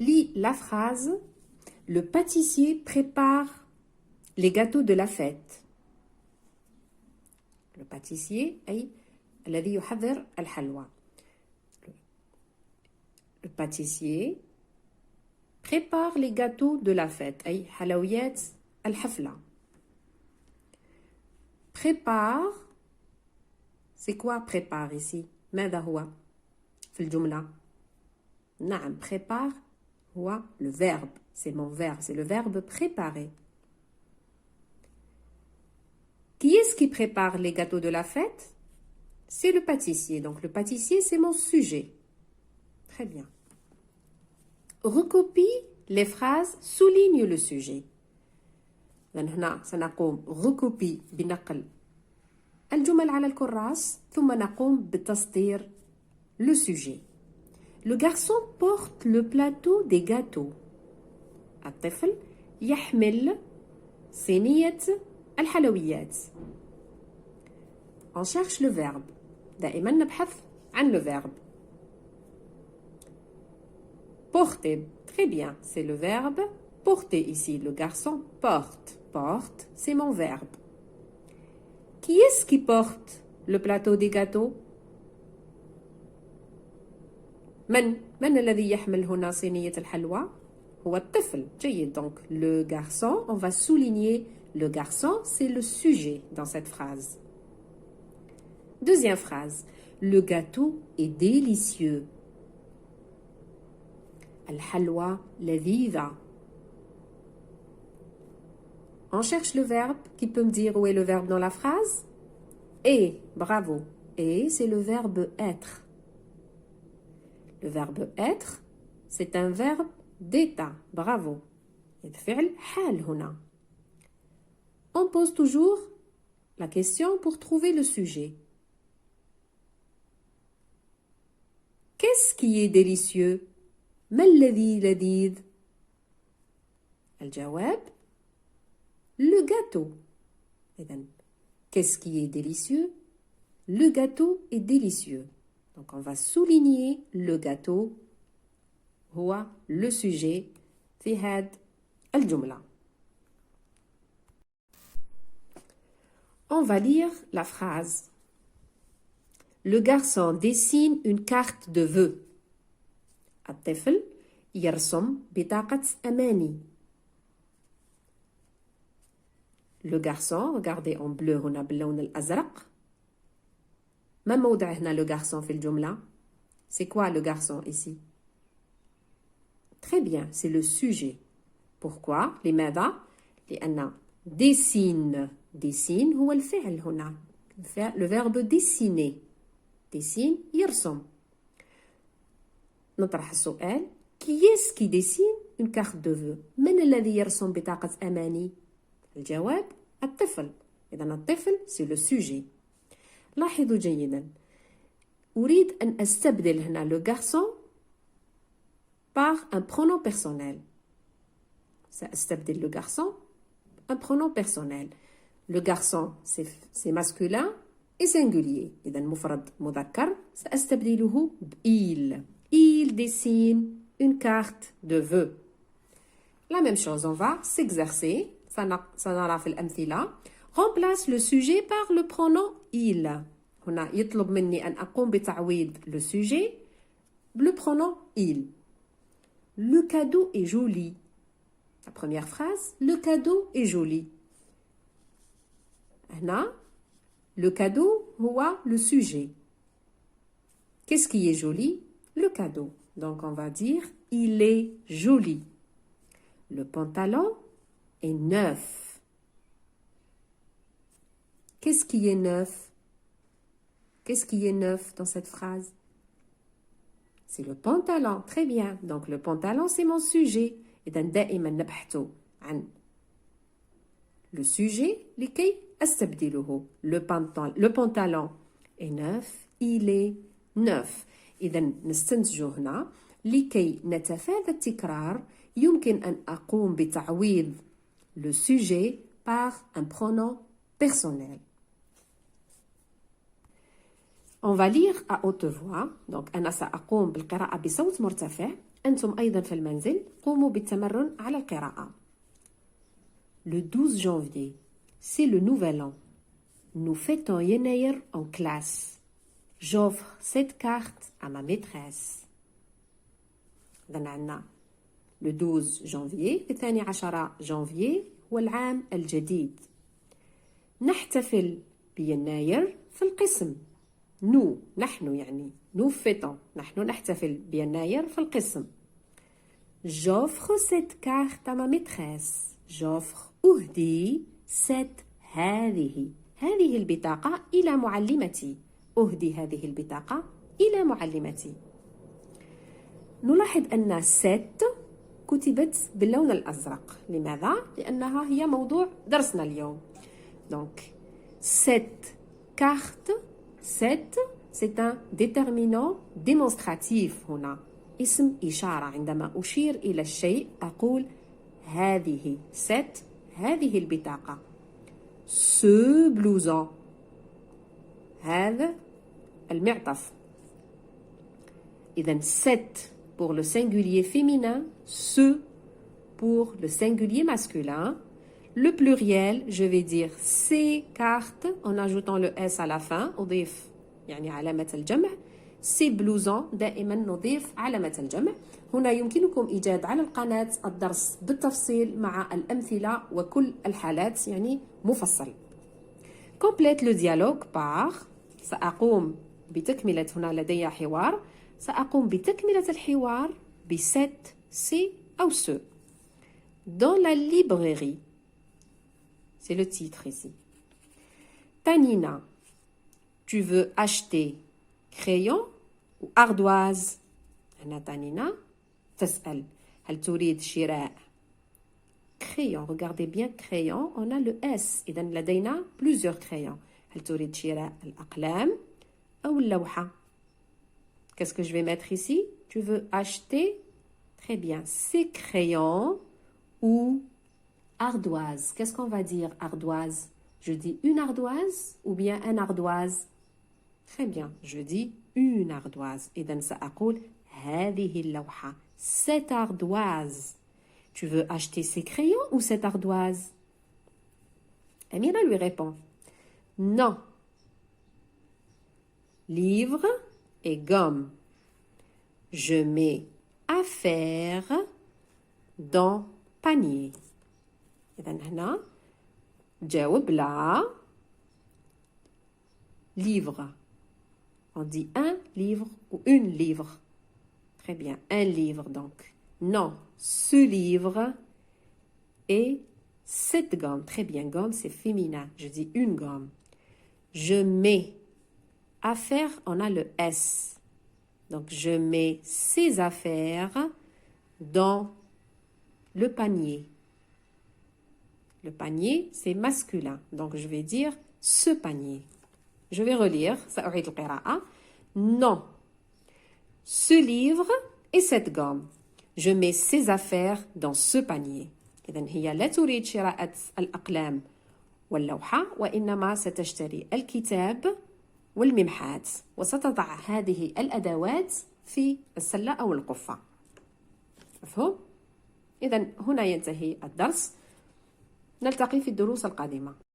Lis la phrase. Le pâtissier prépare les gâteaux de la fête. Le pâtissier أي الذي يحضر الحلوى. Le pâtissier prépare les gâteaux de la fête أي حلويات الحفلة. Prépare, c'est quoi prépare ici? ماذا هو في الجملة؟ نعم, prépare هو le verbe, c'est mon verbe, c'est le verbe préparer. Qui est-ce qui prépare les gâteaux de la fête? C'est le pâtissier. Donc le pâtissier, c'est mon sujet. Très bien. Recopie les phrases, souligne le sujet. هنا سنقوم recopie بنقل الجمل على الكراس ثم نقوم بتسطير le sujet. Le garçon porte le plateau des gâteaux. الطفل يحمل صينية الحلويات. On cherche le verbe. دائما نبحث عن le verbe. Porter. Très bien, c'est le verbe porter ici. Le garçon porte. Porte, c'est mon verbe. Qui est-ce qui porte le plateau des gâteaux? من الذي يحمل هنا صينية الحلوى؟ هو الطفل. جيد. Donc le garçon, on va souligner le garçon, c'est le sujet dans cette phrase. Deuxième phrase. Le gâteau est délicieux. الحلوى لذيذة. On cherche le verbe. Qui peut me dire où est le verbe dans la phrase? Et, bravo. Et, c'est le verbe être. Le verbe être, c'est un verbe d'état. Bravo. يتفعل حال هنا. On pose toujours la question pour trouver le sujet. Qu'est-ce qui est délicieux? ما الذي لذيذ؟ الجواب le gâteau. إذن qu'est-ce qui est délicieux? Le gâteau est délicieux. Donc on va souligner le gâteau هو le sujet في هذه الجملة. On va lire la phrase. Le garçon dessine une carte de vœux. الطفل يرسم بطاقة أماني. Le garçon, regardez en bleu هنا باللون الأزرق. ما موضع هنا le garçon في الجملة? C'est quoi le garçon ici? Très bien, c'est le sujet. Pourquoi? لماذا؟ لأن dessine. Dessine هو الفعل هنا. Le verbe dessiner. Dessine يرسم. نطرح السؤال. Qui est-ce qui dessine une carte de vœux? من الذي يرسم بطاقة أماني؟ الجواب الطفل. إذن الطفل c'est le sujet. لاحظوا جيدا. أريد أن أستبدل هنا le garçon par un pronom personnel. سأستبدل le garçon un pronom personnel. Le garçon c'est masculin et singulier. إذن مفرد مذكر سأستبدله بإل. Il dessine une carte de vœux. La même chose, on va s'exercer. سنرى في الأمثلة. Remplace le sujet par le pronom il. هنا يطلب مني أن أقوم بتعويض le sujet le pronom il. Le cadeau est joli. La première phrase, le cadeau est joli. هنا le cadeau هو le sujet. Qu'est-ce qui est joli? Le cadeau. Donc on va dire il est joli. Le pantalon est neuf. Qu'est-ce qui est neuf? Qu'est-ce qui est neuf dans cette phrase? C'est le pantalon. Très bien. Donc le pantalon c'est mon sujet. إذا دائما نبحث عن le sujet لكي أستبدله. Le pantalon est neuf. Il est neuf. إذا نستنتج هنا لكي نتفادى التكرار يمكن أن أقوم بتعويض le sujet par un pronom personnel. On va lire à haute voix. Donc أنا سأقوم بالقراءة بصوت مرتفع. أنتم أيضا في المنزل قوموا بالتمرن على القراءة. Le 12 janvier, c'est le nouvel an. Nous fêtons يناير en classe. J'offre cette carte à ma maîtresse. إذن عندنا le 12 janvier، الثاني عشر جانفيي هو العام الجديد. نحتفل بيناير في القسم. نحن يعني nous fêtons، نحن نحتفل بيناير في القسم. J'offre cette carte à ma maîtresse. J'offre أهدي هذه البطاقة إلى معلمتي. أهدي هذه البطاقة إلى معلمتي. نلاحظ أن set كتبت باللون الأزرق. لماذا؟ لأنها هي موضوع درسنا اليوم. Donc, cette carte, c'est un déterminant démonstratif هنا. اسم إشارة. عندما أشير إلى الشيء أقول هذه هذه البطاقة. ce blouson هذا المعطف. إذن cette pour le singulier féminin, ce pour le singulier masculin. Le pluriel, je vais dire ces cartes en ajoutant le S à la fin. أضيف يعني علامة الجمع. ces blousons دائما نضيف علامة الجمع. هنا يمكنكم إيجاد على القناة الدرس بالتفصيل مع الأمثلة وكل الحالات يعني مفصل. Complète le dialogue par سأقوم بتكملة هنا لدي حوار. سأقوم بتكملة الحوار ب cette, c'est أو ce. Dans la librairie. C'est le titre ici. Tanina, tu veux acheter crayon ou ardoise؟ هنا تانينا تسأل هل تريد شراء crayon. Regardez bien crayon, on a le S. إذن لدينا plusieurs crayons. هل تريد شراء الأقلام أو اللوحة؟ Qu'est-ce que je vais mettre ici? Tu veux acheter, très bien, ces crayons ou ardoise. Qu'est-ce qu'on va dire ardoise? Je dis une ardoise ou bien un ardoise? Très bien, je dis une ardoise. إذن سأقول هذه اللوحة. Cette ardoise. Tu veux acheter ces crayons ou cette ardoise? Amira lui répond non. Livre et gomme. Je mets affaires dans panier. إذن هنا جاوب لا. Livre. On dit un livre ou une livre. Très bien, un livre donc. Non, ce livre et cette gomme. Très bien, gomme c'est féminin. Je dis une gomme. Je mets. Affaires, on a le S. Donc, je mets ces affaires dans le panier. Le panier, c'est masculin. Donc, je vais dire ce panier. Je vais relire. سأعيد القراءة. Non. Ce livre et cette gomme. Je mets ces affaires dans ce panier. إذن هي لا تريد شراء الأقلام واللوحة وإنما ستشتري الكتاب والممحات وستضع هذه الأدوات في السلة أو القفة. مفهوم؟ إذن هنا ينتهي الدرس. نلتقي في الدروس القادمة.